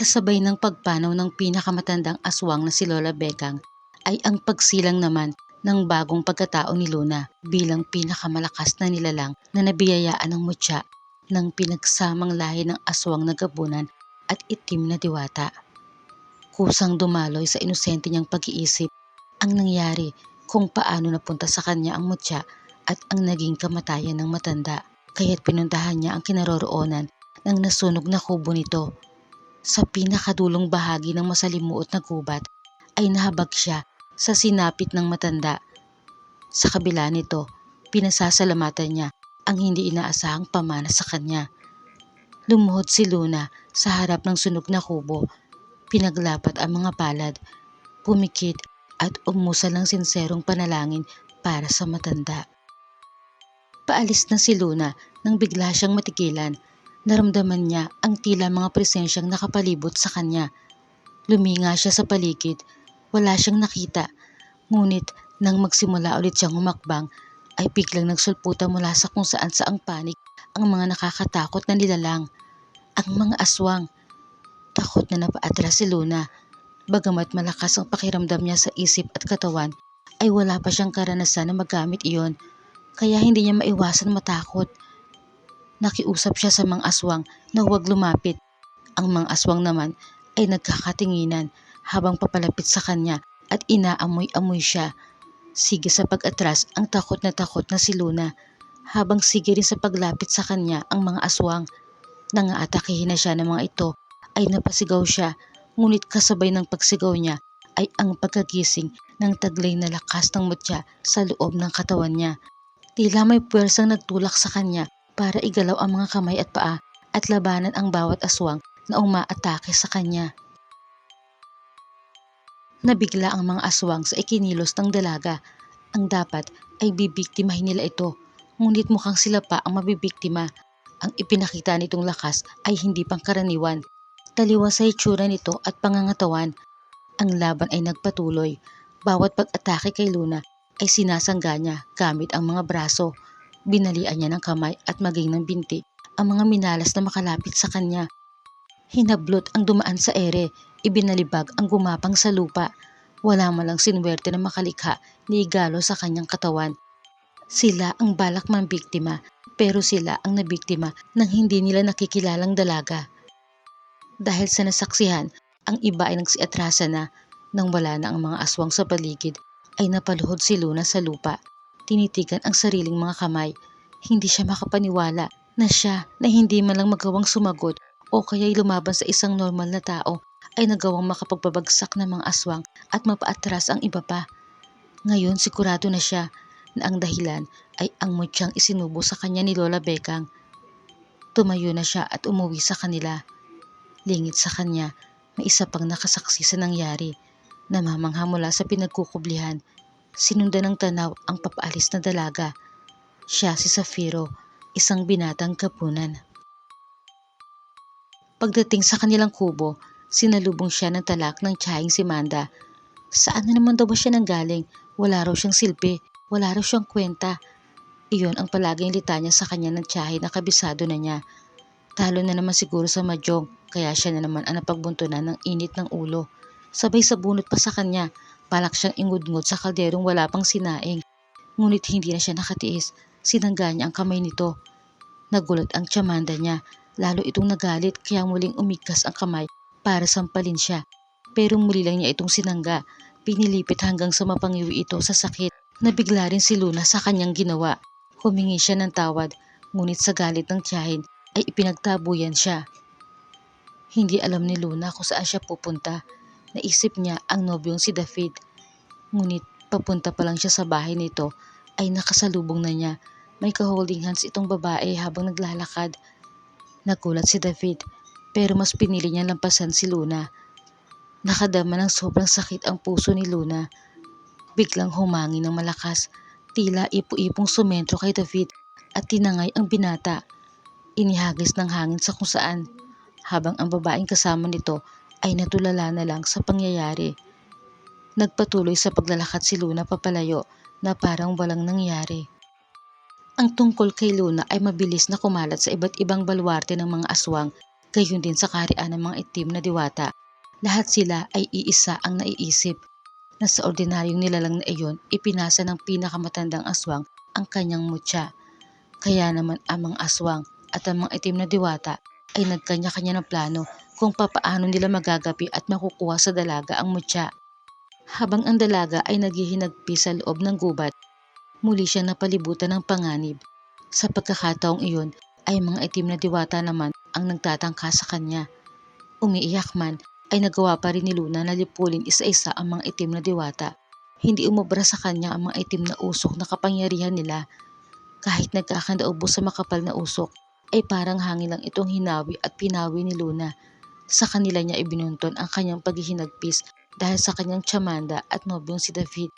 Kasabay ng pagpanaw ng pinakamatandang aswang na si Lola Bekang ay ang pagsilang naman ng bagong pagkatao ni Luna bilang pinakamalakas na nilalang na nabiyayaan ng mutya ng pinagsamang lahi ng aswang na gabunan at itim na diwata. Kusang dumaloy sa inosente niyang pag-iisip ang nangyari kung paano napunta sa kanya ang mutya at ang naging kamatayan ng matanda, kaya't pinuntahan niya ang kinaroroonan ng nasunog na kubo nito. Sa pinakadulong bahagi ng masalimuot na gubat ay nahabag siya sa sinapit ng matanda. Sa kabila nito, pinasasalamatan niya ang hindi inaasahang pamana sa kanya. Lumuhod si Luna sa harap ng sunog na kubo, pinaglapat ang mga palad, pumikit at umusal ng sinserong panalangin para sa matanda. Paalis na si Luna nang bigla siyang matigilan. Naramdaman niya ang tila mga presensyang nakapalibot sa kanya. Luminga siya sa paligid. Wala siyang nakita. Ngunit nang magsimula ulit siyang humakbang, ay biglang nagsulputan mula sa kung saan saang panig ang mga nakakatakot na nilalang. Ang mga aswang. Takot na napaatras si Luna. Bagamat malakas ang pakiramdam niya sa isip at katawan, ay wala pa siyang karanasan na magamit iyon. Kaya hindi niya maiwasan matakot. Nakiusap siya sa mga aswang na huwag lumapit. Ang mga aswang naman ay nagkakatinginan habang papalapit sa kanya at inaamoy-amoy siya. Sige sa pag-atras ang takot na si Luna, habang sige rin sa paglapit sa kanya ang mga aswang. Nangaatakihin na siya ng mga ito ay napasigaw siya, ngunit kasabay ng pagsigaw niya ay ang pagkagising ng taglay na lakas ng mutya sa loob ng katawan niya. Tila may puwersang nagtulak sa kanya para igalaw ang mga kamay at paa at labanan ang bawat aswang na umaatake sa kanya. Nabigla ang mga aswang sa ikinilos ng dalaga. Ang dapat ay bibiktimahin nila ito, ngunit mukhang sila pa ang mabibiktima. Ang ipinakita nitong lakas ay hindi pangkaraniwan. Taliwas sa itsura nito at pangangatawan, ang laban ay nagpatuloy. Bawat pag-atake kay Luna ay sinasangga niya gamit ang mga braso. Binalian niya ng kamay at maging ng binti ang mga minalas na makalapit sa kanya. Hinablot ang dumaan sa ere, ibinalibag ang gumapang sa lupa. Wala man lang sinwerte na makalikha ni igalo sa kanyang katawan. Sila ang balak mambiktima, pero sila ang nabiktima ng hindi nila nakikilalang dalaga. Dahil sa nasaksihan, ang iba ay nagsiatrasa na. Nang wala na ang mga aswang sa paligid, ay napaluhod si Luna sa lupa. Tinitigan ang sariling mga kamay. Hindi siya makapaniwala na siya na hindi man lang magawang sumagot o kaya'y lumaban sa isang normal na tao ay nagawang makapagbabagsak ng mga aswang at mapaatras ang iba pa. Ngayon sigurado na siya na ang dahilan ay ang mutyang isinubo sa kanya ni Lola Bekang. Tumayo na siya at umuwi sa kanila. Lingid sa kanya, may isa pang nakasaksi sa nangyari. Namamangha mula sa pinagkukublihan. Sinundan ng tanaw ang papaalis na dalaga. Siya si Zafiro, isang binatang gabunan. Pagdating sa kanilang kubo, sinalubong siya ng talak ng tiyahing si Manda. Saan na naman daw ba siya nanggaling? Wala raw siyang silbi, wala raw siyang kwenta. Iyon ang palaging litanya sa kanya ng tiyahe na kabisado na niya. Talo na naman siguro sa madyong, kaya siya na naman ang napagbuntunan ng init ng ulo. Sabay sa bunot pa sa kanya, balak siyang ingudngod sa kalderong wala pang sinaing. Ngunit hindi na siya nakatiis, sinangga niya ang kamay nito. Nagulat ang tiyamanda niya, lalo itong nagalit kaya muling umigkas ang kamay para sampalin siya. Pero muli lang niya itong sinangga, pinilipit hanggang sa mapangiwi ito sa sakit. Nabigla rin si Luna sa kanyang ginawa. Humingi siya ng tawad, ngunit sa galit ng tiyahin ay ipinagtabuyan siya. Hindi alam ni Luna kung saan siya pupunta. Naisip niya ang nobyong si David. Ngunit papunta pa lang siya sa bahay nito ay nakasalubong na niya. May ka-holding hands itong babae habang naglalakad. Nagulat si David, pero mas pinili niyang lampasan si Luna. Nakadama ng sobrang sakit ang puso ni Luna. Biglang humangin ng malakas, tila ipo-ipong sumentro kay David at tinangay ang binata. Inihagis ng hangin sa kung saan, habang ang babaeng kasama nito ay natulala na lang sa pangyayari. Nagpatuloy sa paglalakad si Luna papalayo na parang walang nangyari. Ang tungkol kay Luna ay mabilis na kumalat sa iba't ibang baluarte ng mga aswang. gayon din sa kaharian ng mga itim na diwata. Lahat sila ay iisa ang naiisip na sa ordinaryong nilalang na iyon ipinasa ng pinakamatandang aswang ang kanyang mutya. Kaya naman ang mga aswang at ang mga itim na diwata ay nagkanya-kanya ng plano kung papaano nila magagapi at makukuha sa dalaga ang mutya. Habang ang dalaga ay naghihinagpis sa loob ng gubat, muli siyang napalibutan ng panganib. Sa pagkakataong iyon ay mga itim na diwata naman ang nagtatangka sa kanya. Umiiyak man ay nagawa pa rin ni Luna na lipulin isa-isa ang mga itim na diwata. Hindi umubra sa kanya ang mga itim na usok na kapangyarihan nila. Kahit nagkakandaubos sa makapal na usok, ay parang hangin lang itong hinawi at pinawi ni Luna. Sa kanila niya ibinunton ang kanyang paghihinagpis dahil sa kanyang tsamanda at nobyong si David.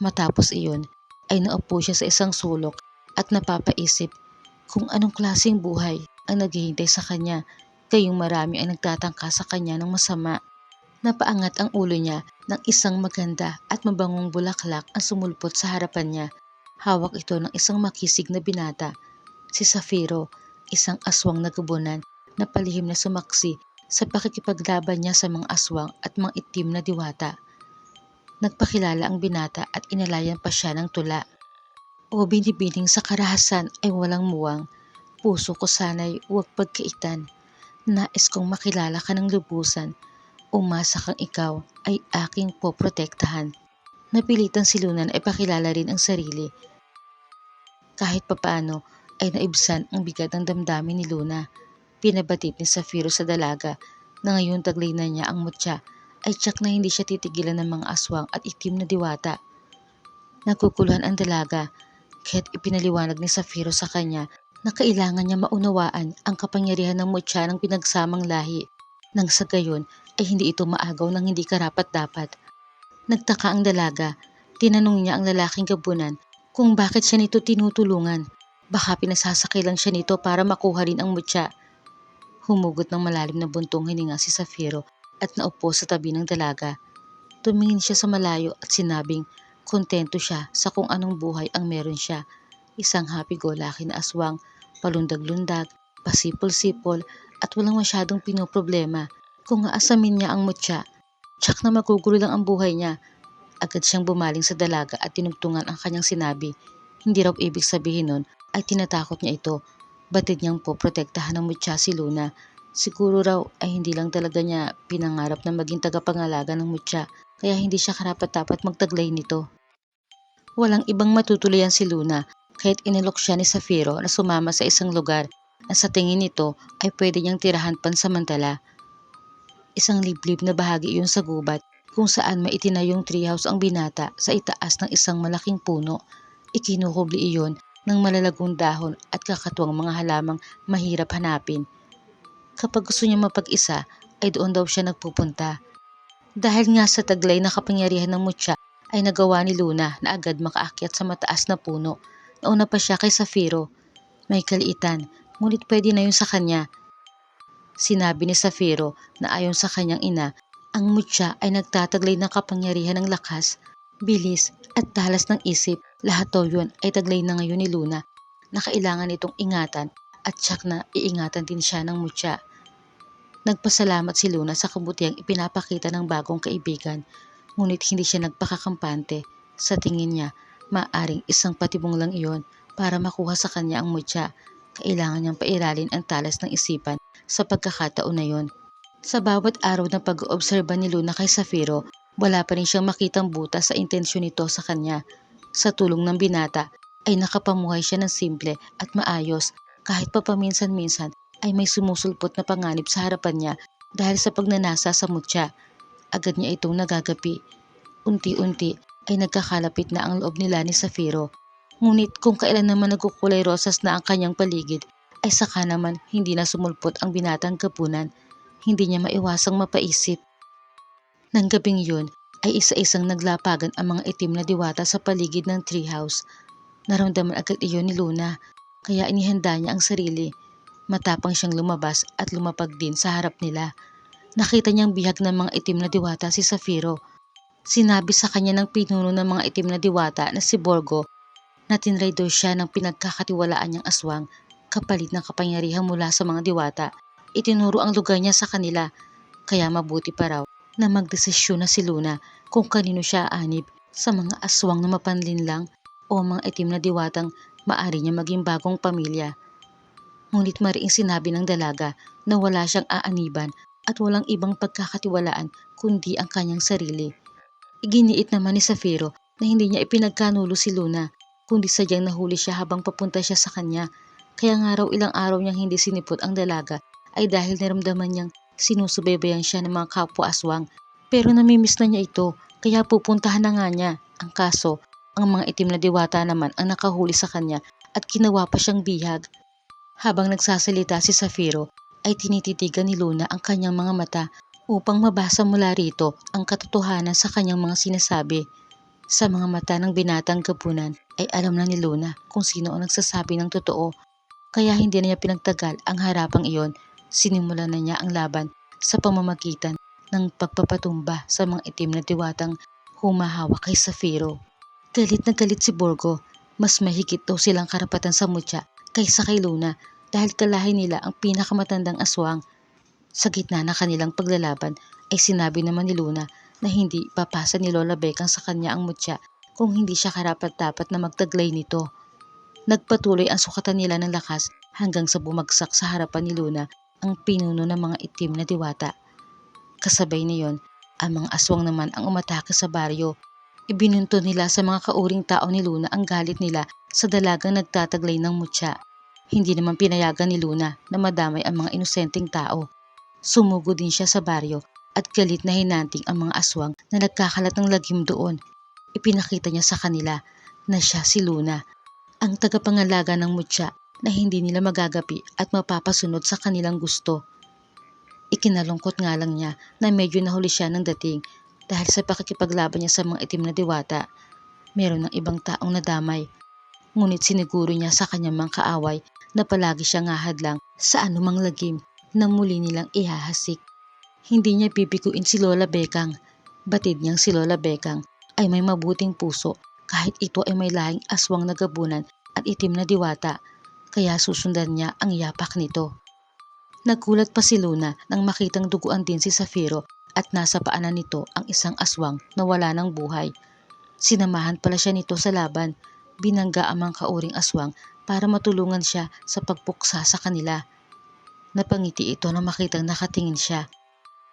Matapos iyon, ay naupo siya sa isang sulok at napapaisip kung anong klaseng buhay ang naghihintay sa kanya, kayong marami ang nagtatangka sa kanya ng masama. Napaangat ang ulo niya nang isang maganda at mabangong bulaklak ang sumulpot sa harapan niya. Hawak ito ng isang makisig na binata, si Safiro, isang aswang na gabunan na palihim na sumaksi sa pakikipaglaban niya sa mga aswang at mga itim na diwata. Nagpakilala ang binata at inalayan pa siya ng tula. O binibining sa karahasan ay walang muwang, puso ko sana'y huwag pagkaitan. Nais kong makilala ka ng lubusan, umasa kang ikaw ay aking poprotektahan. Napilitan si Luna na ipakilala rin ang sarili. Kahit papaano ay naibsan ang bigat ng damdamin ni Luna. Pinabatid ni Safiro sa dalaga na ngayon taglay na niya ang mutya ay tiyak na hindi siya titigilan ng mga aswang at itim na diwata. Nagkukuluhan ang dalaga kaya't ipinaliwanag ni Safiro sa kanya na kailangan niya maunawaan ang kapangyarihan ng mutya ng pinagsamang lahi nang sa gayon ay hindi ito maagaw ng hindi karapat-dapat. Nagtaka ang dalaga, tinanong niya ang lalaking gabunan kung bakit siya nito tinutulungan. Baka pinasasakay lang siya nito para makuha rin ang mutya. Humugot ng malalim na buntong hininga si Safiro at naupo sa tabi ng dalaga. Tumingin siya sa malayo at sinabing kontento siya sa kung anong buhay ang meron siya. Isang happy-go-lucky na aswang, palundag-lundag, pasipol-sipol at walang masyadong pinoproblema. Kung aasamin niya ang mutya, tsak na magugulo lang ang buhay niya. Agad siyang bumaling sa dalaga at tinugtungan ang kanyang sinabi. Hindi raw ibig sabihin nun ay tinatakot niya ito. Batid niyang poprotektahan ng mutya si Luna. Siguro raw ay hindi lang talaga niya pinangarap na maging tagapangalaga ng mutya, kaya hindi siya karapat-dapat magtaglay nito. Walang ibang matutuluyan si Luna kahit inilok siya ni Safiro na sumama sa isang lugar na sa tingin nito ay pwede niyang tirahan pansamantala. Isang liblib na bahagi iyon sa gubat kung saan may itinayong treehouse ang binata sa itaas ng isang malaking puno. Ikinuhubli iyon ng malalagong dahon at kakatuwang mga halamang mahirap hanapin. Kapag gusto niya mapag-isa ay doon daw siya nagpupunta. Dahil nga sa taglay na kapangyarihan ng mutya ay nagawa ni Luna na agad makaakyat sa mataas na puno. Nauna pa siya kay Safiro. May kaliitan, ngunit pwede na yun sa kanya. Sinabi ni Safiro na ayon sa kanyang ina, ang mutya ay nagtataglay ng kapangyarihan ng lakas, bilis at talas ng isip. Lahat daw yun ay taglay na ngayon ni Luna na kailangan itong ingatan at tiyak na iingatan din siya ng mutya. Nagpasalamat si Luna sa kabutihang ipinapakita ng bagong kaibigan, ngunit hindi siya nagpakakampante. Sa tingin niya, maaring isang patibong lang iyon para makuha sa kanya ang mutya. Kailangan niyang pairalin ang talas ng isipan sa pagkakataon na yon. Sa bawat araw na pag-oobserba ni Luna kay Safiro, wala pa rin siyang makitang butas sa intensyon nito sa kanya. Sa tulong ng binata, ay nakapamuhay siya ng simple at maayos kahit pa paminsan-minsan ay may sumusulpot na panganib sa harapan niya dahil sa pagnanasa sa mutya. Agad niya itong nagagapi. Unti-unti ay nagkakalapit na ang loob nila ni Safiro. Ngunit kung kailan naman nagkukulay rosas na ang kanyang paligid, ay saka naman hindi na sumulpot ang binatang gabunan. Hindi niya maiwasang mapaisip. Nang gabing yun, ay isa-isang naglapagan ang mga itim na diwata sa paligid ng treehouse. Naramdaman agad iyon ni Luna, kaya inihanda niya ang sarili. Matapang siyang lumabas at lumapag din sa harap nila. Nakita niyang bihag ng mga itim na diwata si Safiro. Sinabi sa kanya ng pinuno ng mga itim na diwata na si Borgo na tinray daw siya ng pinagkakatiwalaan niyang aswang kapalit ng kapangyarihan mula sa mga diwata. itinuro ang lugar niya sa kanila. Kaya mabuti pa raw na magdesisyon na si Luna kung kanino siya aanib, sa mga aswang na mapanlinlang o mga itim na diwatang maari niya maging bagong pamilya. Ngunit mariing sinabi ng dalaga na wala siyang aaniban at walang ibang pagkakatiwalaan kundi ang kanyang sarili. Iginiit naman ni Zafiro na hindi niya ipinagkanulo si Luna, kundi sadyang nahuli siya habang papunta siya sa kanya. Kaya nga raw ilang araw niyang hindi sinipot ang dalaga ay dahil naramdaman niyang sinusubaybayan siya ng mga kapwa aswang. Pero namimiss na niya ito, kaya pupuntahan na nga niya. Ang kaso, ang mga itim na diwata naman ang nakahuli sa kanya at ginawa pa siyang bihag. Habang nagsasalita si Zafiro ay tinititigan ni Luna ang kanyang mga mata upang mabasa mula rito ang katotohanan sa kanyang mga sinasabi. Sa mga mata ng binatang gabunan ay alam na ni Luna kung sino ang nagsasabi ng totoo, kaya hindi na niya pinagtagal ang harapang iyon. Sinimulan na niya ang laban sa pamamagitan ng pagpapatumba sa mga itim na diwatang humahawak kay Zafiro. Galit na galit si Borgo, mas mahigit daw silang karapatan sa mutya kaysa kay Luna dahil kalahi nila ang pinakamatandang aswang. Sa gitna ng kanilang paglalaban ay sinabi naman ni Luna na hindi papasa ni Lola Bekang sa kanya ang mutya kung hindi siya karapat-dapat na magtaglay nito. Nagpatuloy ang sukatan nila ng lakas hanggang sa bumagsak sa harapan ni Luna ang pinuno ng mga itim na diwata. Kasabay niyon, ang mga aswang naman ang umatake sa baryo. Ibinunto nila sa mga kauring tao ni Luna ang galit nila sa dalagang nagtataglay ng mutya. Hindi naman pinayagan ni Luna na madamay ang mga inosenteng tao. Sumugo din siya sa baryo at galit na hinanting ang mga aswang na nagkakalat ng lagim doon. Ipinakita niya sa kanila na siya si Luna, ang tagapangalaga ng mutya na hindi nila magagapi at mapapasunod sa kanilang gusto. Ikinalungkot nga lang niya na medyo nahuli siya ng dating dahil sa pakikipaglaban niya sa mga itim na diwata. Meron ng ibang taong nadamay, ngunit siniguro niya sa kanyang mga kaaway na palagi siyang hahadlang sa anumang lagim na muli nilang ihahasik. Hindi niya bibiguin si Lola Bekang. Batid niyang si Lola Bekang ay may mabuting puso kahit ito ay may lahing aswang na gabunan at itim na diwata, kaya susundan niya ang yapak nito. Nagulat pa si Luna nang makitang duguan din si Zafiro at nasa paanan nito ang isang aswang na wala ng buhay. Sinamahan pala siya nito sa laban. Binangga ang mga kauring aswang para matulungan siya sa pagpuksa sa kanila. Napangiti ito na makitang nakatingin siya.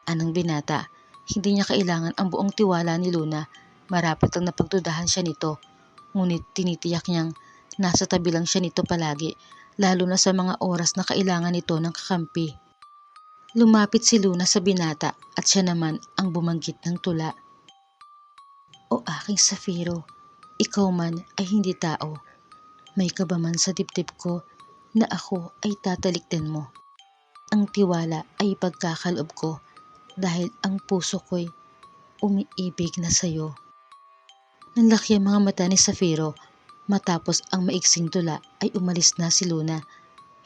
Anong binata, hindi niya kailangan ang buong tiwala ni Luna. Marapat lang napagdudahan siya nito. Ngunit tinitiyak niyang nasa tabi lang siya nito palagi, lalo na sa mga oras na kailangan nito ng kakampi. Lumapit si Luna sa binata at siya naman ang bumanggit ng tula. O aking Zafiro, ikaw man ay hindi tao. May kaba man sa dibdib ko na ako ay tatalikdan mo. Ang tiwala ay pagkakaloob ko dahil ang puso ko'y umiibig na sa'yo. Nanlaki ang mga mata ni Zafiro. Matapos ang maiksing tula ay umalis na si Luna.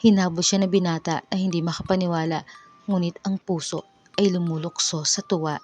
Hinabol siya na binata na hindi makapaniwala, ngunit ang puso ay lumulukso sa tuwa.